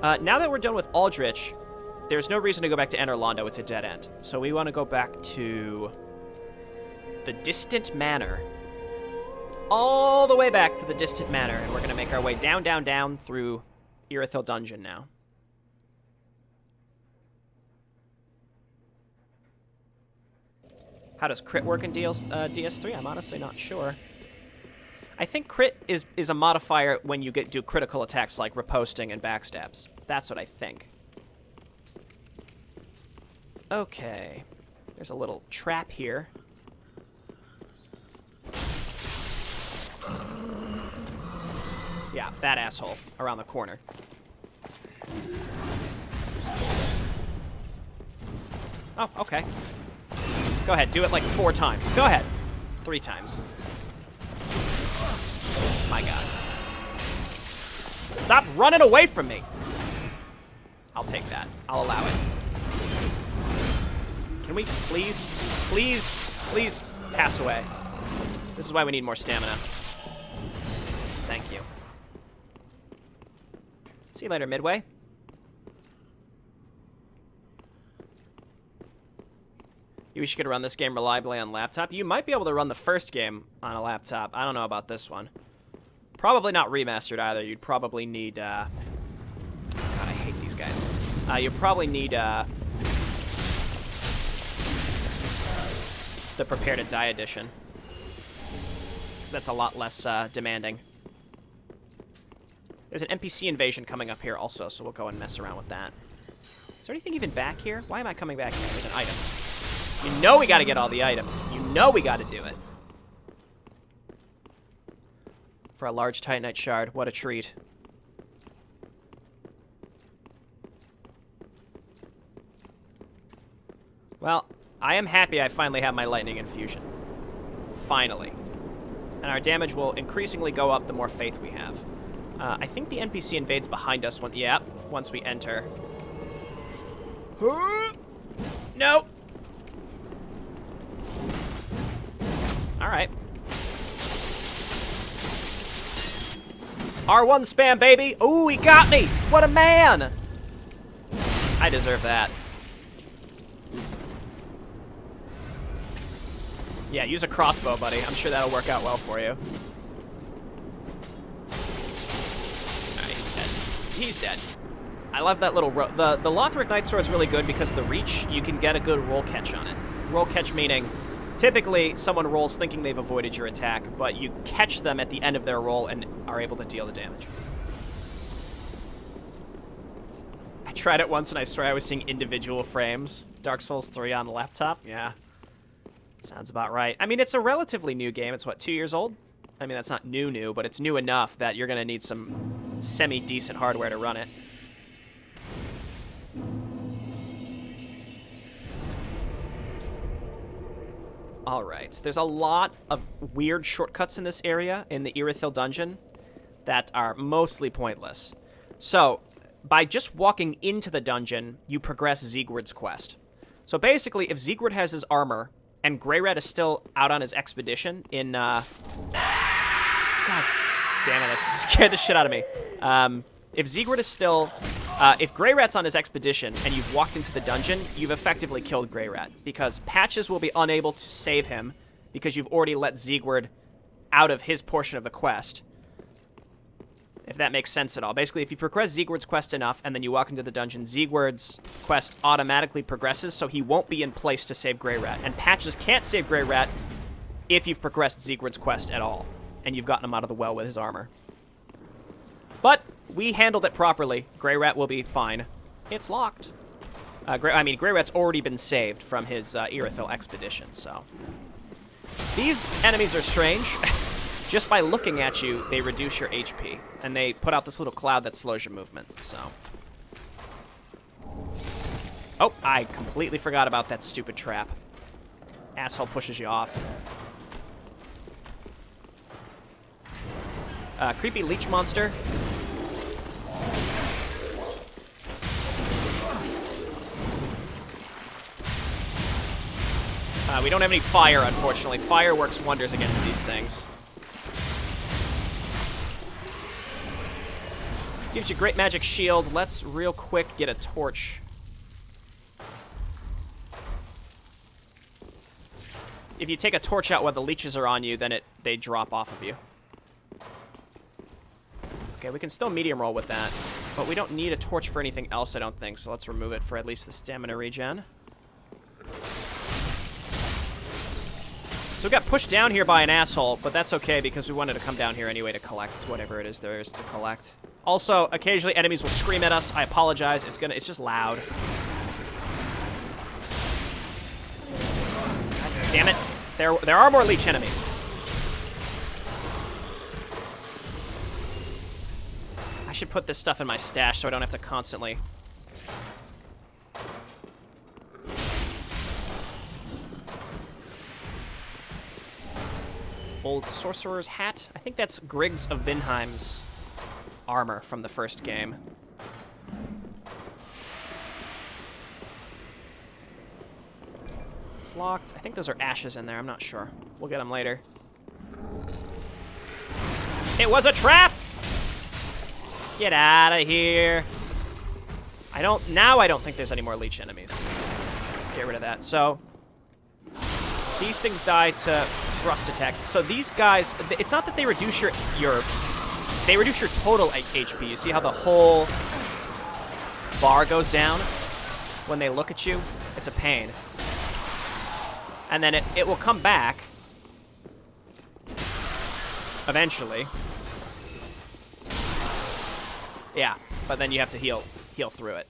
Now that we're done with Aldrich, there's no reason to go back to Enerlondo. It's a dead end. So we want to go back to the Distant Manor. All the way back to the Distant Manor, and we're going to make our way down, down, down through Irithyll Dungeon now. How does crit work in DS3? I'm honestly not sure. I think crit is a modifier when you do critical attacks like riposting and backstabs. That's what I think. Okay. There's a little trap here. Yeah, that asshole around the corner. Oh, okay. Go ahead, do it like 4 times. Go ahead. 3 times. My god. Stop running away from me! I'll take that. I'll allow it. Can we please, please, please pass away? This is why we need more stamina. Thank you. See you later, Midway. You wish you could run this game reliably on laptop. You might be able to run the first game on a laptop. I don't know about this one. Probably not remastered either. You'd probably need, God, I hate these guys. You'd probably need, the Prepare to Die edition. Because that's a lot less, demanding. There's an NPC invasion coming up here also, so we'll go and mess around with that. Is there anything even back here? Why am I coming back here? There's an item. You know we gotta get all the items. You know we gotta do it. For a large Titanite shard, what a treat. Well, I am happy I finally have my lightning infusion. Finally. And our damage will increasingly go up the more faith we have. I think the NPC invades behind us once we enter. No! Alright. R1 spam, baby! Ooh, he got me! What a man! I deserve that. Yeah, use a crossbow, buddy. I'm sure that'll work out well for you. Alright, he's dead. He's dead. I love that little the Lothric Night Sword's really good because of the reach. You can get a good roll catch on it. Roll catch meaning typically someone rolls thinking they've avoided your attack, but you catch them at the end of their roll and are able to deal the damage. I tried it once and I swear I was seeing individual frames. Dark Souls 3 on the laptop? Yeah. Sounds about right. I mean, it's a relatively new game. It's, what, 2 years old? I mean, that's not new, but it's new enough that you're going to need some semi-decent hardware to run it. Alright, there's a lot of weird shortcuts in this area, in the Irithyll dungeon, that are mostly pointless. So, by just walking into the dungeon, you progress Siegward's quest. So basically, if Siegward has his armor, and Greyrat is still out on his expedition in, God damn it, that scared the shit out of me. If Siegward is still... if Greyrat's on his expedition and you've walked into the dungeon, you've effectively killed Greyrat, because Patches will be unable to save him because you've already let Siegward out of his portion of the quest. If that makes sense at all. Basically, if you progress Siegward's quest enough and then you walk into the dungeon, Siegward's quest automatically progresses, so he won't be in place to save Greyrat. And Patches can't save Greyrat if you've progressed Siegward's quest at all, and you've gotten him out of the well with his armor. But we handled it properly. Greyrat will be fine. It's locked. Greyrat's already been saved from his Irithyll expedition, so... These enemies are strange. Just by looking at you, they reduce your HP. And they put out this little cloud that slows your movement, so... Oh, I completely forgot about that stupid trap. Asshole pushes you off. Creepy leech monster. We don't have any fire, unfortunately. Fire works wonders against these things. gives you great magic shield. Let's real quick get a torch. If you take a torch out while the leeches are on you, then they drop off of you. Okay, we can still medium roll with that, but we don't need a torch for anything else, I don't think, so let's remove it for at least the stamina regen. So we got pushed down here by an asshole, but that's okay because we wanted to come down here anyway to collect whatever it is there is to collect. Also, occasionally enemies will scream at us. I apologize. It's just loud. God damn it. There are more leech enemies. I should put this stuff in my stash so I don't have to constantly... Old Sorcerer's Hat. I think that's Griggs of Vinheim's armor from the first game. It's locked. I think those are ashes in there. I'm not sure. We'll get them later. It was a trap! Get out of here. Now I don't think there's any more leech enemies. Get rid of that. So, these things die to thrust attacks. So these guys, it's not that they reduce they reduce your total HP. You see how the whole bar goes down when they look at you? It's a pain. And then it will come back eventually. Yeah, but then you have to heal through it.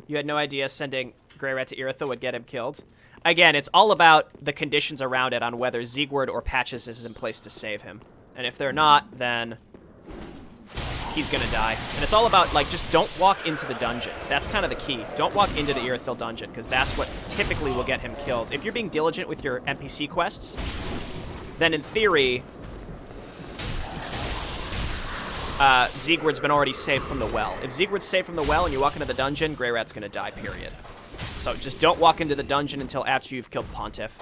You had no idea sending Grey Rat to Irithyll would get him killed. Again, it's all about the conditions around it on whether Siegward or Patches is in place to save him. And if they're not, then he's gonna die. And it's all about, like, just don't walk into the dungeon. That's kind of the key. Don't walk into the Irithyll dungeon, because that's what typically will get him killed. If you're being diligent with your NPC quests, then in theory, Siegward's been already saved from the well. If Siegward's saved from the well and you walk into the dungeon, Grey Rat's gonna die, period. So just don't walk into the dungeon until after you've killed Pontiff.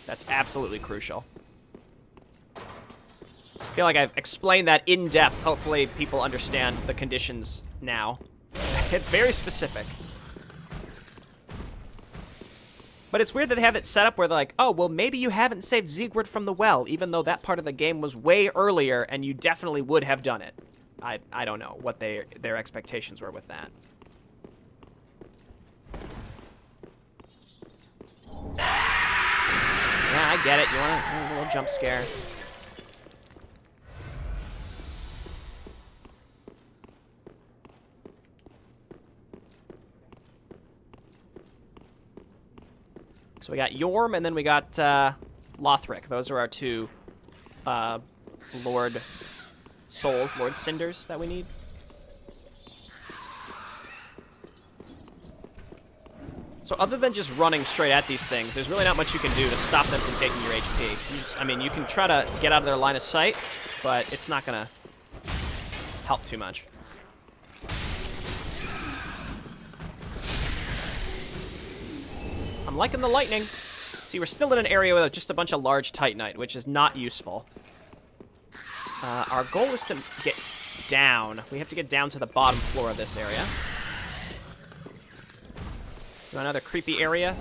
That's absolutely crucial. I feel like I've explained that in depth. Hopefully people understand the conditions now. It's very specific. But it's weird that they have it set up where they're like, oh, well, maybe you haven't saved Siegward from the well, even though that part of the game was way earlier and you definitely would have done it. I don't know what their expectations were with that. Yeah, I get it. You want a little jump scare. So we got Yorm, and then we got Lothric. Those are our two Lord Souls, Lord Cinders that we need. So other than just running straight at these things, there's really not much you can do to stop them from taking your HP. I mean, you can try to get out of their line of sight, but it's not going to help too much. I'm liking the lightning. See, we're still in an area with just a bunch of large Titanite, which is not useful. Our goal is to get down. We have to get down to the bottom floor of this area. You want another creepy area?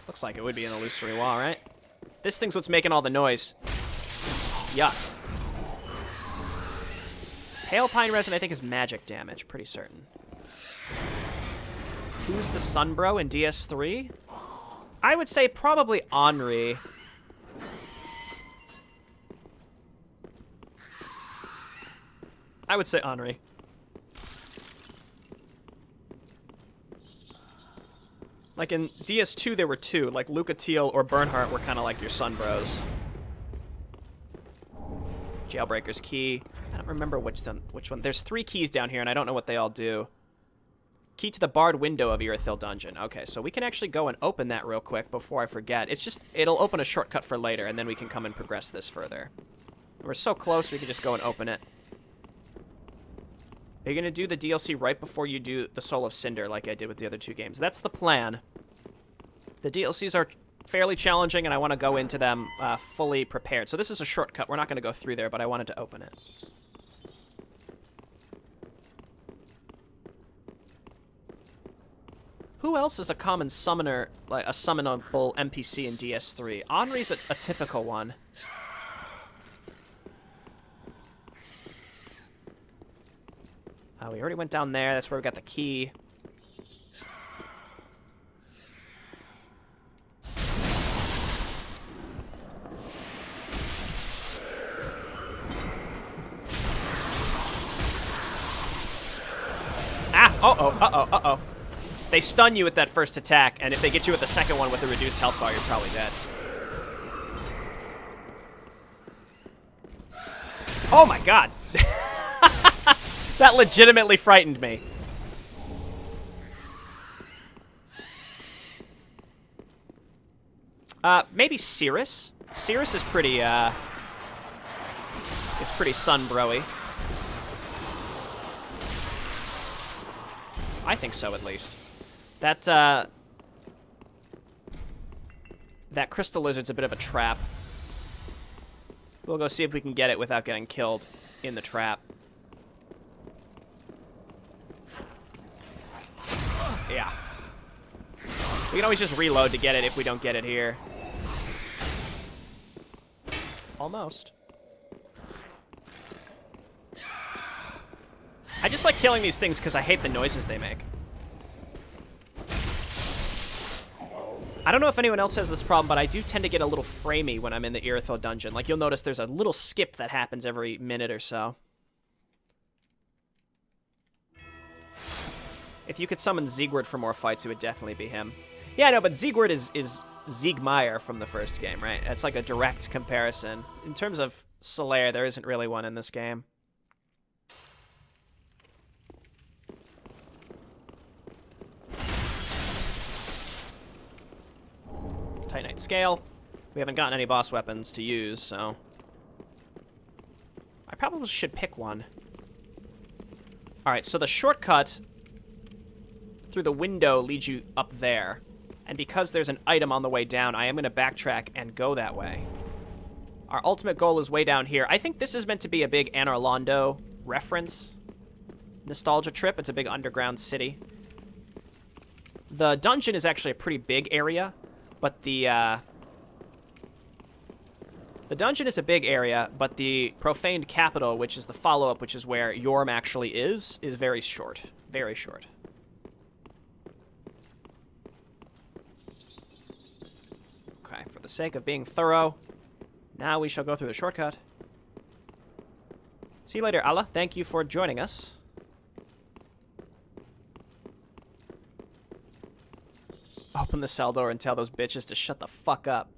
Looks like it would be an illusory wall, right? This thing's what's making all the noise. Yuck. Pale Pine Resin, I think, is magic damage. Pretty certain. Who's the Sunbro in DS3? I would say probably Henri. I would say Henri. Like in DS2, there were two. Like Lucatiel or Bernhardt were kind of like your Sunbros. Jailbreaker's key. I don't remember which one. There's 3 keys down here, and I don't know what they all do. Key to the barred window of Irithyll Dungeon. Okay, so we can actually go and open that real quick before I forget. It's just, it'll open a shortcut for later, and then we can come and progress this further. We're so close, we can just go and open it. Are you going to do the DLC right before you do the Soul of Cinder like I did with the other 2 games? That's the plan. The DLCs are fairly challenging, and I want to go into them fully prepared. So this is a shortcut. We're not going to go through there, but I wanted to open it. Who else is a common summoner, like a summonable NPC in DS3? Henri's a typical one. We already went down there. That's where we got the key. Ah! Uh-oh, uh-oh, uh-oh. They stun you with that first attack, and if they get you with the second one with a reduced health bar, you're probably dead. Oh my god! That legitimately frightened me. Maybe Cirrus? Cirrus is pretty sun-bro-y. I think so, at least. That crystal lizard's a bit of a trap. We'll go see if we can get it without getting killed in the trap. Yeah. We can always just reload to get it if we don't get it here. Almost. I just like killing these things because I hate the noises they make. I don't know if anyone else has this problem, but I do tend to get a little framey when I'm in the Irithyll dungeon. Like, you'll notice there's a little skip that happens every minute or so. If you could summon Siegward for more fights, it would definitely be him. Yeah, I know, but Siegward is Siegmeyer from the first game, right? That's like a direct comparison. In terms of Solaire, there isn't really one in this game. Titanite Scale. We haven't gotten any boss weapons to use, so... I probably should pick one. Alright, so the shortcut through the window leads you up there. And because there's an item on the way down, I am going to backtrack and go that way. Our ultimate goal is way down here. I think this is meant to be a big Anor Londo reference. Nostalgia trip. It's a big underground city. The dungeon is actually a pretty big area. But the dungeon is a big area, but the profaned capital, which is the follow-up, which is where Yorm actually is very short. Very short. Okay, for the sake of being thorough, now we shall go through the shortcut. See you later, Allah. Thank you for joining us. Open the cell door and tell those bitches to shut the fuck up.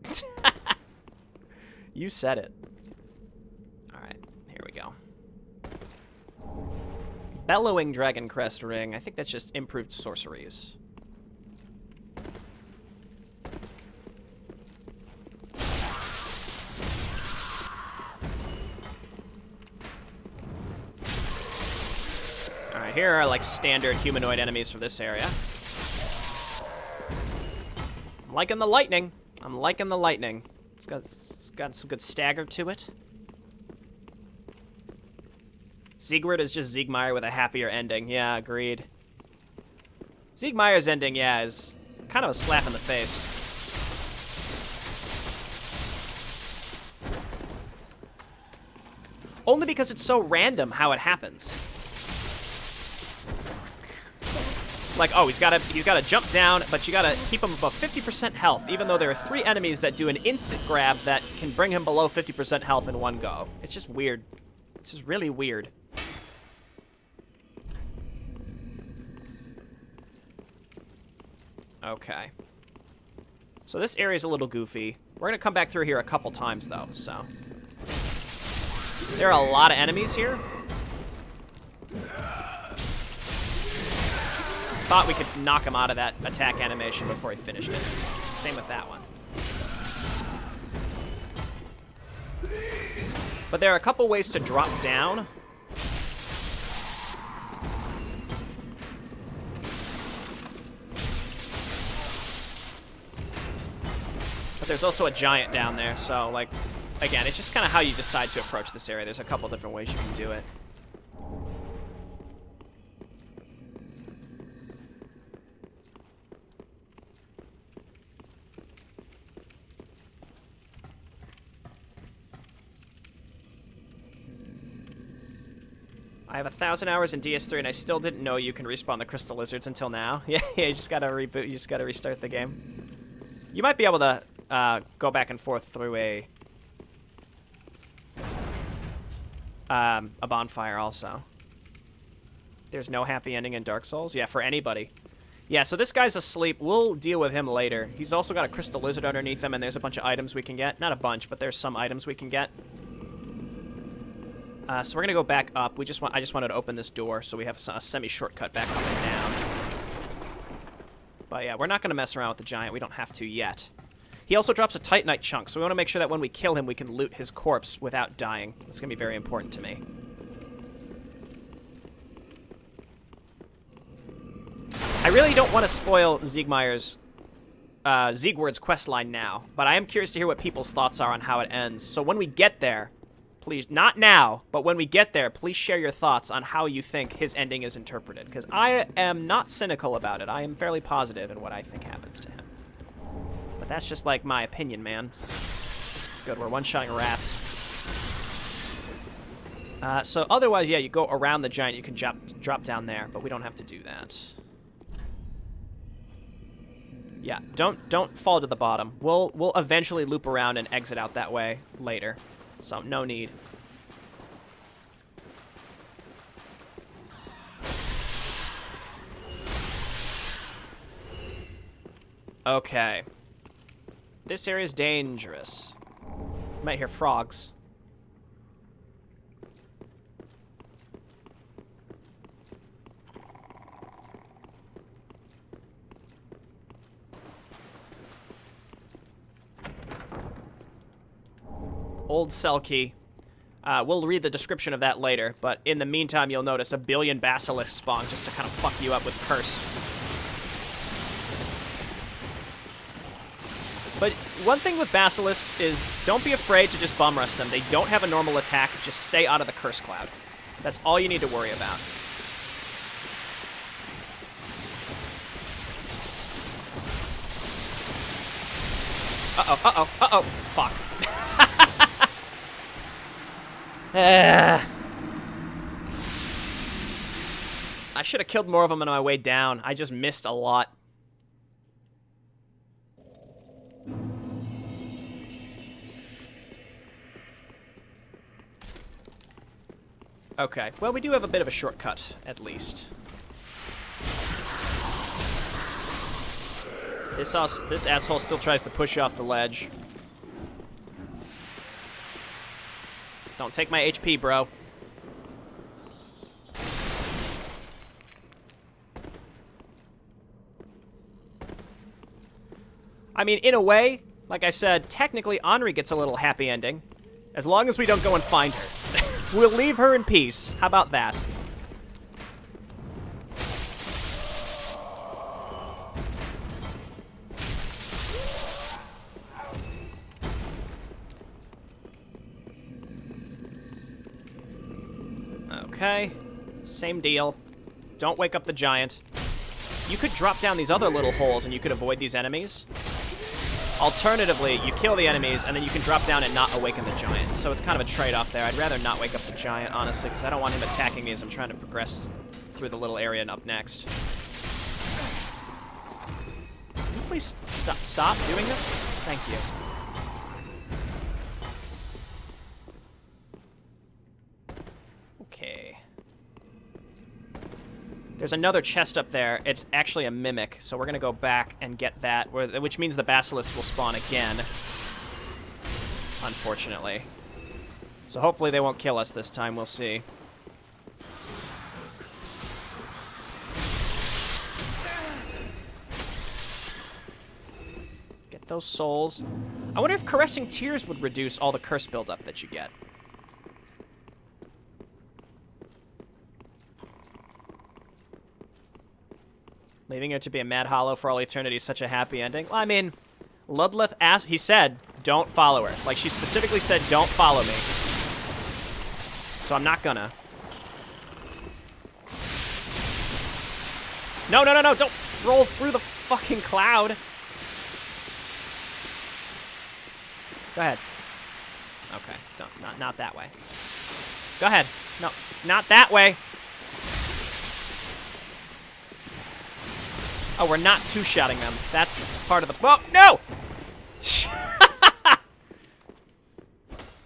You said it. Alright, here we go. Bellowing Dragon Crest Ring. I think that's just improved sorceries. Alright, here are like standard humanoid enemies for this area. I'm liking the lightning. I'm liking the lightning. It's got some good stagger to it. Siegward is just Siegmeyer with a happier ending. Yeah, agreed. Siegmeyer's ending, yeah, is kind of a slap in the face. Only because it's so random how it happens. Like, oh, he's gotta jump down, but you gotta keep him above 50% health, even though there are 3 enemies that do an instant grab that can bring him below 50% health in one go. It's just weird. It's just really weird. Okay. So this area's a little goofy. We're gonna come back through here a couple times, though, so... There are a lot of enemies here. Thought we could knock him out of that attack animation before he finished it. Same with that one. But there are a couple ways to drop down. But there's also a giant down there, so, like, again, it's just kind of how you decide to approach this area. There's a couple different ways you can do it. I have 1,000 hours in DS3, and I still didn't know you can respawn the crystal lizards until now. Yeah, you just gotta reboot. You just gotta restart the game. You might be able to go back and forth through a bonfire also. There's no happy ending in Dark Souls? Yeah, for anybody. Yeah, so this guy's asleep. We'll deal with him later. He's also got a crystal lizard underneath him, and there's a bunch of items we can get. Not a bunch, but there's some items we can get. So we're gonna go back up. I just wanted to open this door so we have a semi-shortcut back up and down. But yeah, we're not gonna mess around with the giant. We don't have to yet. He also drops a Titanite chunk, so we want to make sure that when we kill him, we can loot his corpse without dying. That's gonna be very important to me. I really don't want to spoil Siegward's questline now, but I am curious to hear what people's thoughts are on how it ends. So when we get there, please, not now, but when we get there, please share your thoughts on how you think his ending is interpreted, because I am not cynical about it. I am fairly positive in what I think happens to him. But that's just like my opinion, man. Good, we're one-shotting rats. So otherwise, yeah, you go around the giant, you can drop down there, but we don't have to do that. Yeah, don't fall to the bottom. We'll eventually loop around and exit out that way later. So, no need. Okay. This area is dangerous. You might hear frogs. Old cell key. We'll read the description of that later, but in the meantime, you'll notice a billion basilisks spawn just to kind of fuck you up with curse. But one thing with basilisks is don't be afraid to just bum rush them. They don't have a normal attack. Just stay out of the curse cloud. That's all you need to worry about. Uh-oh, uh-oh, uh-oh. Fuck. I should have killed more of them on my way down. I just missed a lot. Okay, well, we do have a bit of a shortcut, at least. This asshole still tries to push you off the ledge. Don't take my HP, bro. I mean, in a way, like I said, technically Henri gets a little happy ending. As long as we don't go and find her. We'll leave her in peace. How about that? Okay, same deal. Don't wake up the giant. You could drop down these other little holes and you could avoid these enemies. Alternatively, you kill the enemies and then you can drop down and not awaken the giant. So it's kind of a trade-off there. I'd rather not wake up the giant, honestly, because I don't want him attacking me as I'm trying to progress through the little area and up next. Can you please stop doing this? Thank you. Okay. There's another chest up there. It's actually a mimic, so we're going to go back and get that, which means the basilisk will spawn again, unfortunately. So hopefully they won't kill us this time. We'll see. Get those souls. I wonder if Caressing Tears would reduce all the curse buildup that you get. Leaving her to be a mad hollow for all eternity is such a happy ending. Well, I mean, Ludleth asked, he said, don't follow her. Like, she specifically said, don't follow me. So I'm not gonna. No, no, no, no, don't roll through the fucking cloud. Go ahead. Okay, don't, not that way. Go ahead. No, not that way. Oh, we're not two-shotting them. That's part of the... Oh, no!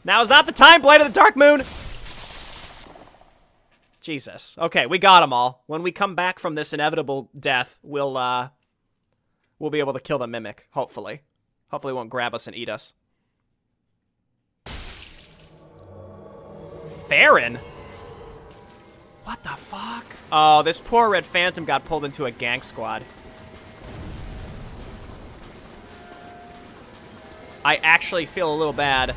Now is not the time, Blade of the Dark Moon! Jesus. Okay, we got them all. When we come back from this inevitable death, we'll be able to kill the Mimic, hopefully. Hopefully it won't grab us and eat us. Farron? What the fuck? Oh, this poor Red Phantom got pulled into a gank squad. I actually feel a little bad.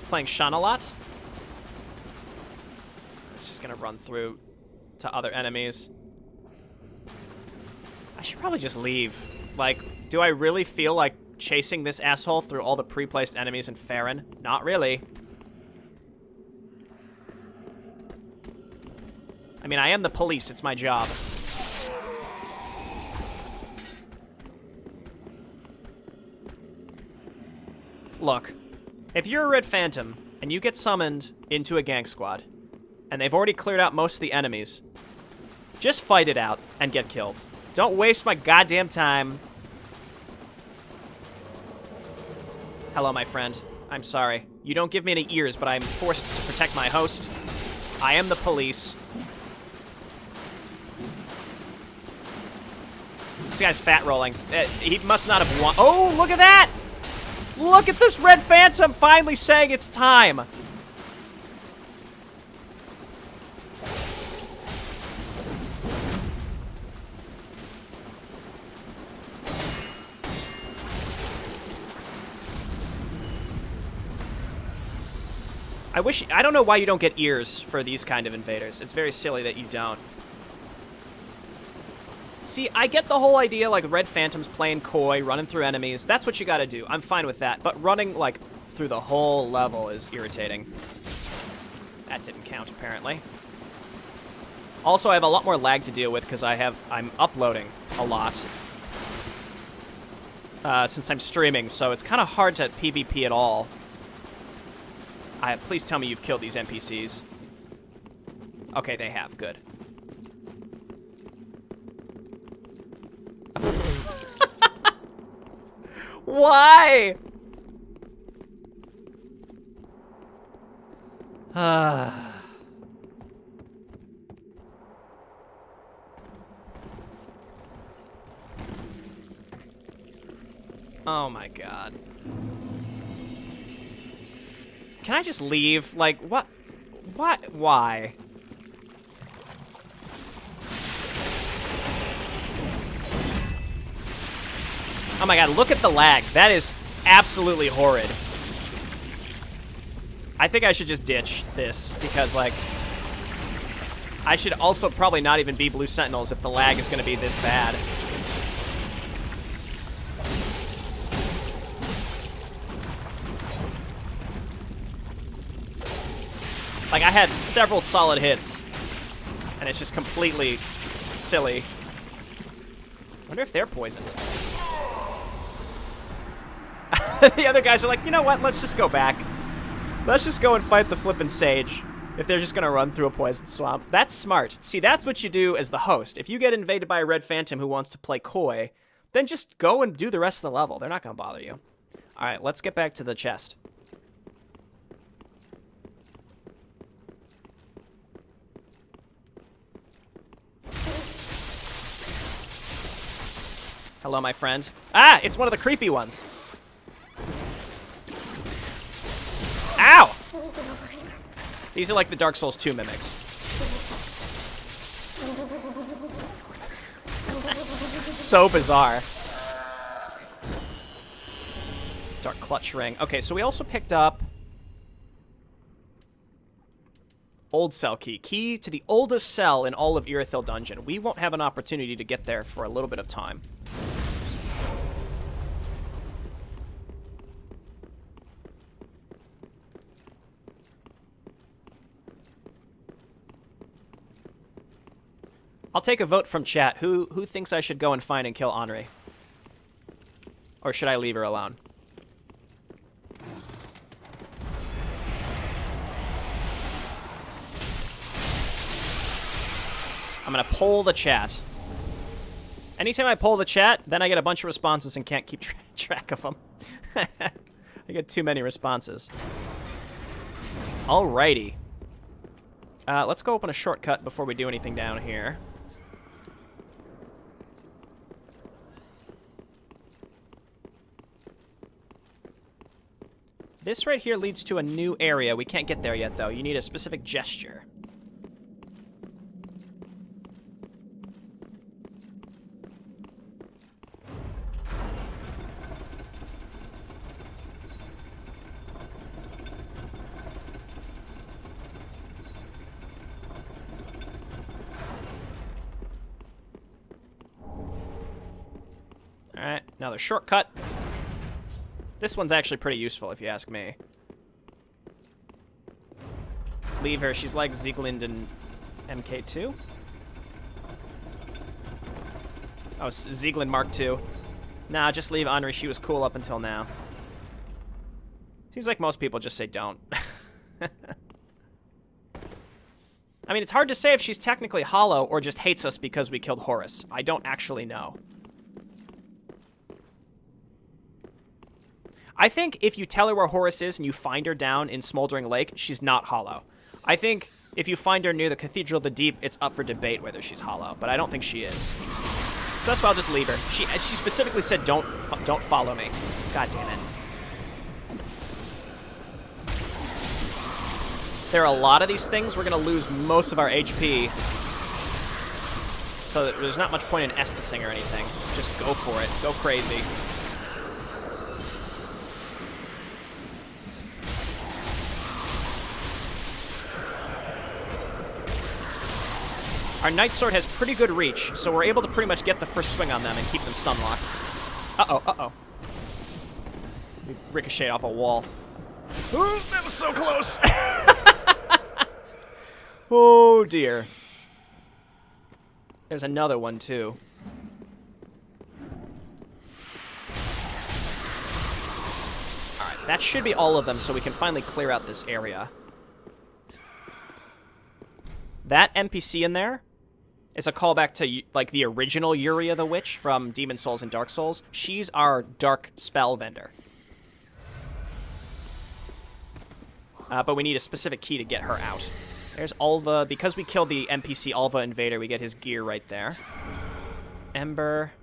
Playing Shun a lot. I'm just gonna run through to other enemies. I should probably just leave. Like, do I really feel like chasing this asshole through all the pre-placed enemies in Farron? Not really. I mean, I am the police. It's my job. Look, if you're a Red Phantom and you get summoned into a gank squad and they've already cleared out most of the enemies, just fight it out and get killed. Don't waste my goddamn time. Hello, my friend. I'm sorry. You don't give me any ears, but I'm forced to protect my host. I am the police. This guy's fat rolling. He must not have won. Oh, look at that! Look at this Red Phantom finally saying it's time. I don't know why you don't get ears for these kind of invaders. It's very silly that you don't. See, I get the whole idea, like, Red Phantom's playing coy, running through enemies. That's what you gotta do. I'm fine with that. But running, like, through the whole level is irritating. That didn't count, apparently. Also, I have a lot more lag to deal with because I'm uploading a lot. Since I'm streaming, so it's kind of hard to PvP at all. Please tell me you've killed these NPCs. Okay, they have. Good. Why? Oh my god. Can I just leave? Like, what? What? Why? Oh my god, look at the lag. That is absolutely horrid. I think I should just ditch this, because, like, I should also probably not even be Blue Sentinels if the lag is going to be this bad. Like, I had several solid hits, and it's just completely silly. I wonder if they're poisoned. The other guys are like, you know what, let's just go back. Let's just go and fight the flippin' sage if they're just gonna run through a poison swamp. That's smart. See, that's what you do as the host. If you get invaded by a Red Phantom who wants to play coy, then just go and do the rest of the level. They're not gonna bother you. Alright, let's get back to the chest. Hello, my friend. Ah, it's one of the creepy ones. Ow! These are like the Dark Souls 2 mimics. So bizarre. Dark Clutch Ring. Okay, so we also picked up Old cell key. Key to the oldest cell in all of Irithyll Dungeon. We won't have an opportunity to get there for a little bit of time. I'll take a vote from chat. Who thinks I should go and find and kill Henri? Or should I leave her alone? I'm gonna poll the chat. Anytime I poll the chat, then I get a bunch of responses and can't keep track of them. I get too many responses. Alrighty. Let's go open a shortcut before we do anything down here. This right here leads to a new area. We can't get there yet, though. You need a specific gesture. Alright, another shortcut. This one's actually pretty useful, if you ask me. Leave her. She's like Zieglind in MK2. Oh, Zieglind Mark II. Nah, just leave Henri. She was cool up until now. Seems like most people just say don't. I mean, it's hard to say if she's technically hollow or just hates us because we killed Horus. I don't actually know. I think if you tell her where Horus is and you find her down in Smoldering Lake, she's not hollow. I think if you find her near the Cathedral of the Deep, it's up for debate whether she's hollow, but I don't think she is. So that's why I'll just leave her. She specifically said don't follow me. God damn it. There are a lot of these things. We're going to lose most of our HP. So there's not much point in estusing or anything. Just go for it. Go crazy. Our Night Sword has pretty good reach, so we're able to pretty much get the first swing on them and keep them stun-locked. Uh-oh, uh-oh. We ricocheted off a wall. Ooh, that was so close! Oh, dear. There's another one, too. Alright, that should be all of them, so we can finally clear out this area. That NPC in there is a callback to, like, the original Yuria the Witch from Demon Souls and Dark Souls. She's our dark spell vendor. But we need a specific key to get her out. There's Alva. Because we killed the NPC Alva Invader, we get his gear right there. Ember.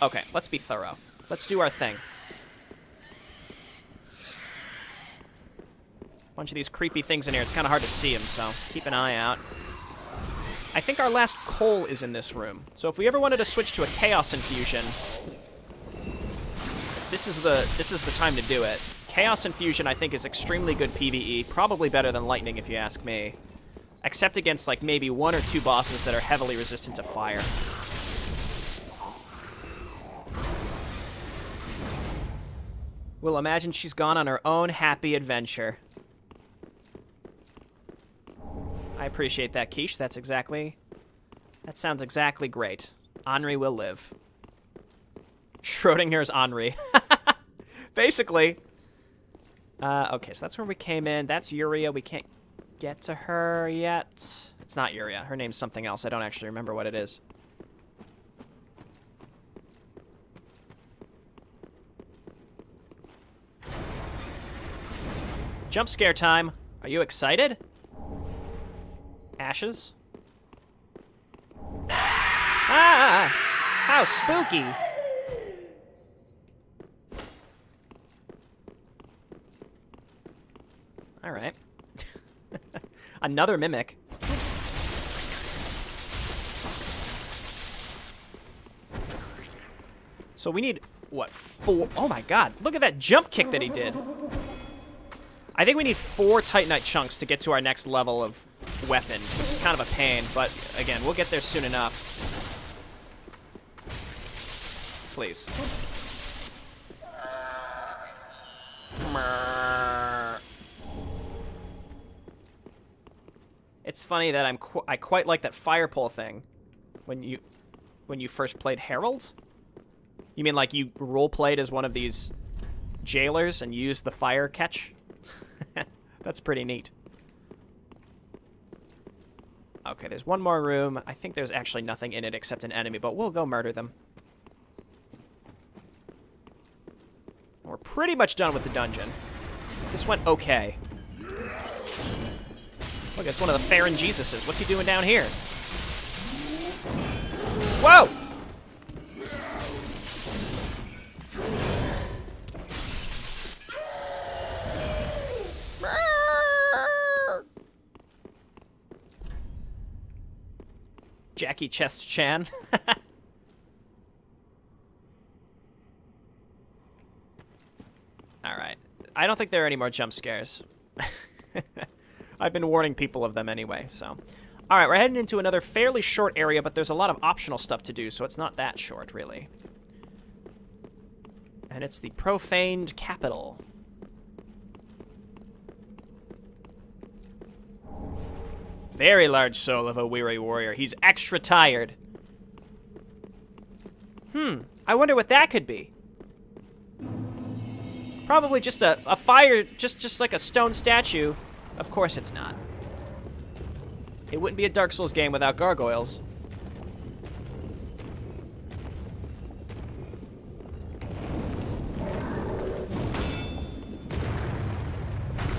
Okay, let's be thorough. Let's do our thing. Bunch of these creepy things in here. It's kind of hard to see them, so keep an eye out. I think our last coal is in this room. So if we ever wanted to switch to a Chaos Infusion, this is the time to do it. Chaos Infusion, I think, is extremely good PvE. Probably better than Lightning, if you ask me. Except against, like, maybe 1 or 2 bosses that are heavily resistant to fire. We'll imagine she's gone on her own happy adventure. I appreciate that, Quiche. That sounds exactly great. Henri will live. Schrodinger's Henri. Basically. Okay, so that's where we came in. That's Yuria. We can't get to her yet. It's not Yuria. Her name's something else. I don't actually remember what it is. Jump scare time. Are you excited? Ashes? Ah! How spooky! Alright. Another mimic. So we need, what, 4? Oh my god, look at that jump kick that he did. I think we need 4 Titanite chunks to get to our next level of weapon, which is kind of a pain, but again, we'll get there soon enough. Please. It's funny that I quite like that fire pole thing. When you first played Herald? You mean like you role-played as one of these jailers and used the fire catch? That's pretty neat. Okay, there's one more room. I think there's actually nothing in it except an enemy, but we'll go murder them. We're pretty much done with the dungeon. This went okay. Look, it's one of the Farron Jesuses. What's he doing down here? Whoa! Jackie Chest Chan. Alright. I don't think there are any more jump scares. I've been warning people of them anyway, so. Alright, we're heading into another fairly short area, but there's a lot of optional stuff to do, so it's not that short, really. And it's the Profaned Capital. Very large soul of a weary warrior. He's extra tired. I wonder what that could be. Probably just a fire, just like a stone statue. Of course it's not. It wouldn't be a Dark Souls game without gargoyles.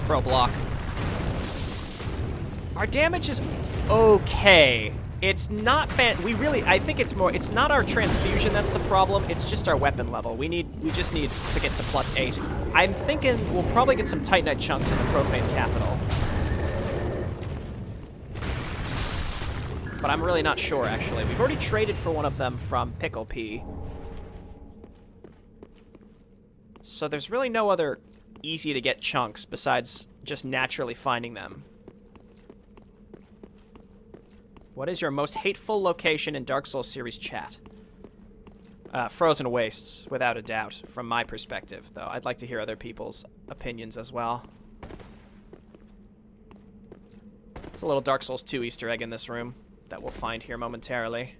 Pro block. Our damage is okay. It's not I think it's more, it's not our transfusion that's the problem, it's just our weapon level. We just need to get to +8. I'm thinking we'll probably get some Titanite chunks in the Profane Capital. But I'm really not sure, actually. We've already traded for one of them from Pickle P. So there's really no other easy to get chunks besides just naturally finding them. What is your most hateful location in Dark Souls series chat? Frozen Wastes, without a doubt, from my perspective, though. I'd like to hear other people's opinions as well. There's a little Dark Souls 2 Easter egg in this room that we'll find here momentarily.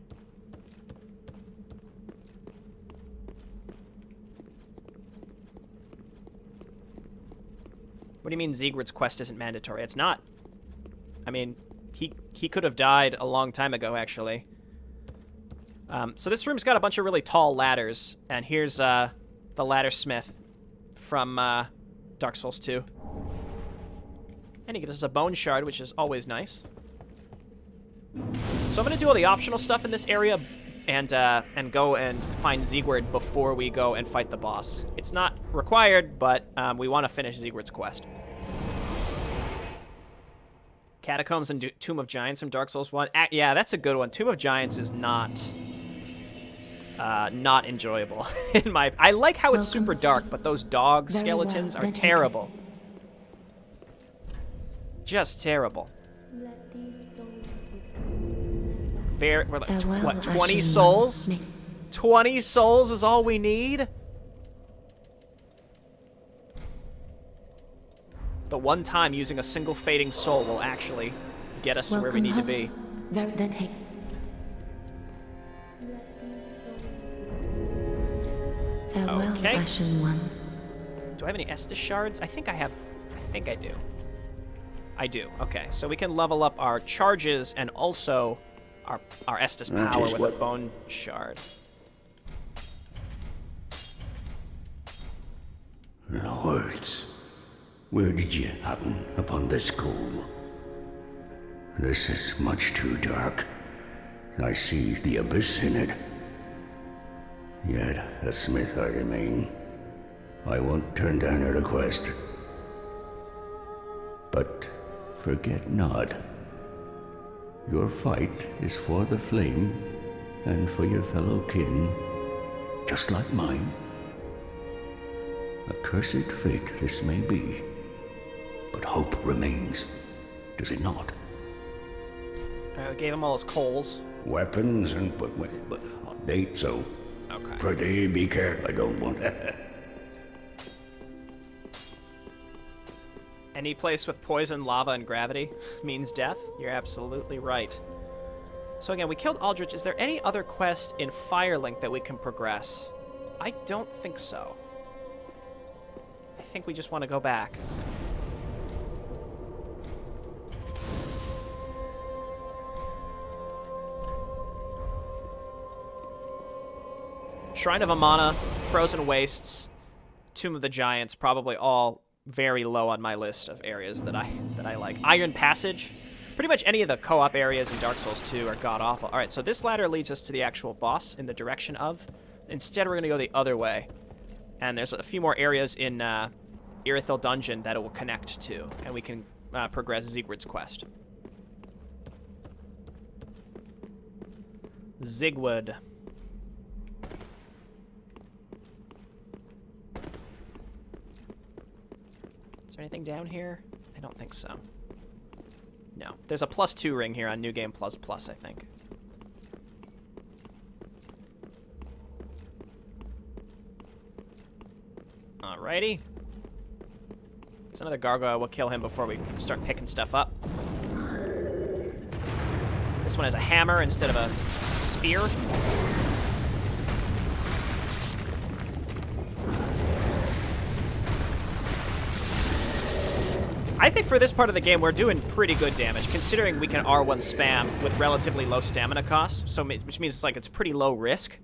What do you mean Siegward's quest isn't mandatory? It's not. I mean, he could have died a long time ago, actually. So this room's got a bunch of really tall ladders, and here's the ladder smith from Dark Souls 2. And he gives us a bone shard, which is always nice. So I'm gonna do all the optional stuff in this area and go and find Siegward before we go and fight the boss. It's not required, but we want to finish Siegward's quest. Catacombs and Tomb of Giants from Dark Souls 1. Yeah, that's a good one. Tomb of Giants is not enjoyable. I like how it's super dark, but those dog skeletons are terrible. Just terrible. We're like, what, 20 souls? 20 souls is all we need? The one time using a single fading soul will actually get us to where we need to be. Okay. Do I have any Estus shards? I think I have. I think I do. I do. Okay, so we can level up our charges and also our Estus power with a bone shard. Lords, where did you happen upon this goal? This is much too dark. I see the abyss in it. Yet a smith I remain. I won't turn down a request. But forget not, your fight is for the flame and for your fellow kin, just like mine. A cursed fate this may be, But hope remains, does it not? We gave him all his coals. Weapons and but they so. Okay. Pretty be careful. I don't want. Any place with poison, lava, and gravity means death. You're absolutely right. So again, we killed Aldrich. Is there any other quest in Firelink that we can progress? I don't think so. I think we just want to go back. Shrine of Amana, Frozen Wastes, Tomb of the Giants, probably all very low on my list of areas that I like. Iron Passage. Pretty much any of the co-op areas in Dark Souls 2 are god-awful. All right, so this ladder leads us to the actual boss in the direction of. Instead, we're going to go the other way. And there's a few more areas in Irithil Dungeon that it will connect to. And we can progress Zigward's quest. Zigwood. Is there anything down here? I don't think so. No. There's a +2 ring here on New Game Plus Plus, I think. Alrighty. There's another gargoyle. We'll kill him before we start picking stuff up. This one has a hammer instead of a spear. I think for this part of the game, we're doing pretty good damage, considering we can R1 spam with relatively low stamina costs, so which means it's pretty low risk.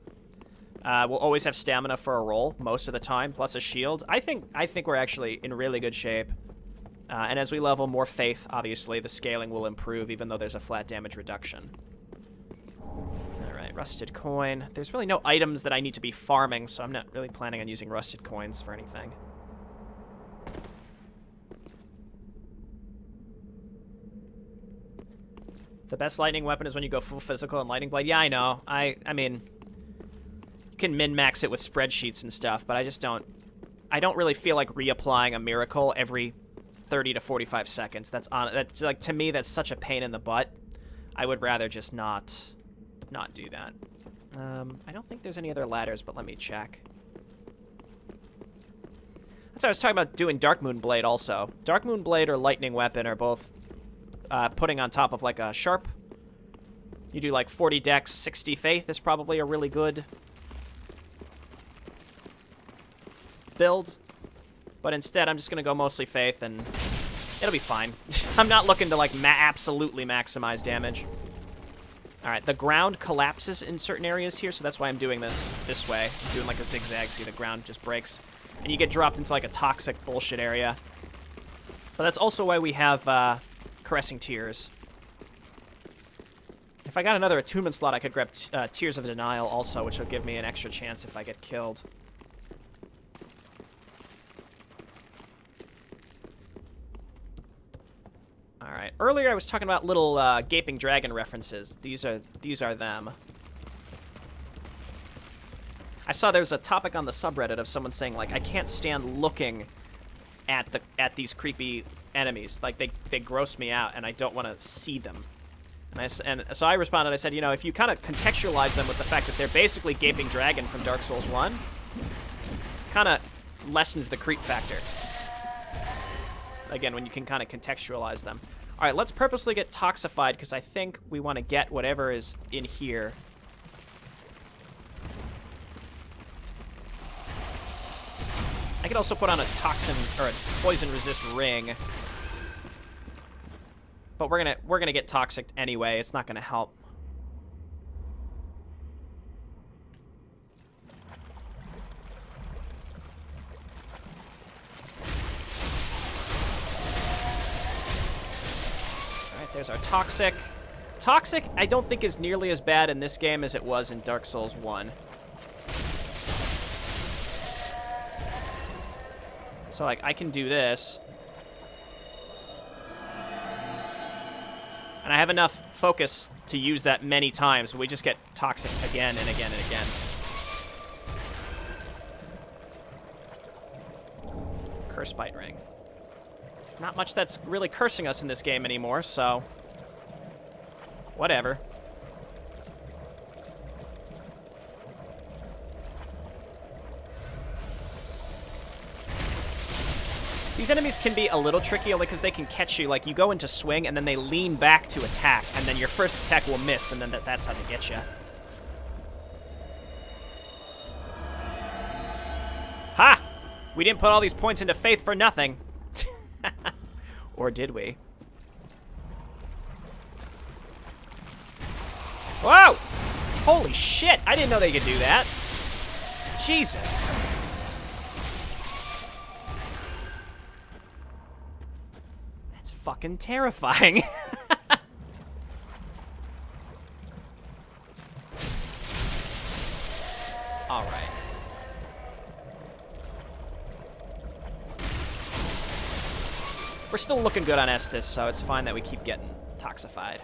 We'll always have stamina for a roll most of the time, plus a shield. I think we're actually in really good shape. And as we level more faith, obviously, the scaling will improve, even though there's a flat damage reduction. Alright, rusted coin. There's really no items that I need to be farming, so I'm not really planning on using rusted coins for anything. The best lightning weapon is when you go full physical and lightning blade. Yeah, I know. I mean, you can min-max it with spreadsheets and stuff, but I don't really feel like reapplying a miracle every 30 to 45 seconds. That's like, to me, that's such a pain in the butt. I would rather just not do that. I don't think there's any other ladders, but let me check. That's what I was talking about doing Dark Moon Blade also. Dark Moon Blade or lightning weapon are both putting on top of like a sharp. You do like 40 dex, 60 faith is probably a really good build. But instead, I'm just going to go mostly faith and it'll be fine. I'm not looking to like absolutely maximize damage. Alright, the ground collapses in certain areas here, so that's why I'm doing this way. I'm doing like a zigzag, see the ground just breaks. And you get dropped into like a toxic bullshit area. But that's also why we have Caressing Tears. If I got another attunement slot, I could grab Tears of Denial also, which will give me an extra chance if I get killed. Alright, earlier I was talking about little Gaping Dragon references. These are them. I saw there was a topic on the subreddit of someone saying, like, I can't stand looking at these creepy enemies. Like, they gross me out, and I don't want to see them. And so I responded, I said, you know, if you kind of contextualize them with the fact that they're basically Gaping Dragon from Dark Souls 1, kind of lessens the creep factor. Again, when you can kind of contextualize them. All right, let's purposely get toxified, because I think we want to get whatever is in here. I could also put on a toxin or a poison resist ring. But we're gonna get toxic anyway. It's not gonna help. Alright, there's our toxic. Toxic, I don't think is nearly as bad in this game as it was in Dark Souls 1. So, like, I can do this. And I have enough focus to use that many times, but we just get toxic again and again and again. Curse Bite Ring. Not much that's really cursing us in this game anymore, so... whatever. These enemies can be a little tricky only because they can catch you. Like, you go into swing, and then they lean back to attack, and then your first attack will miss, and then that's how they get you. Ha! We didn't put all these points into Faith for nothing. Or did we? Whoa! Holy shit! I didn't know they could do that. Jesus. That's fucking terrifying. All right. We're still looking good on Estes, so it's fine that we keep getting toxified.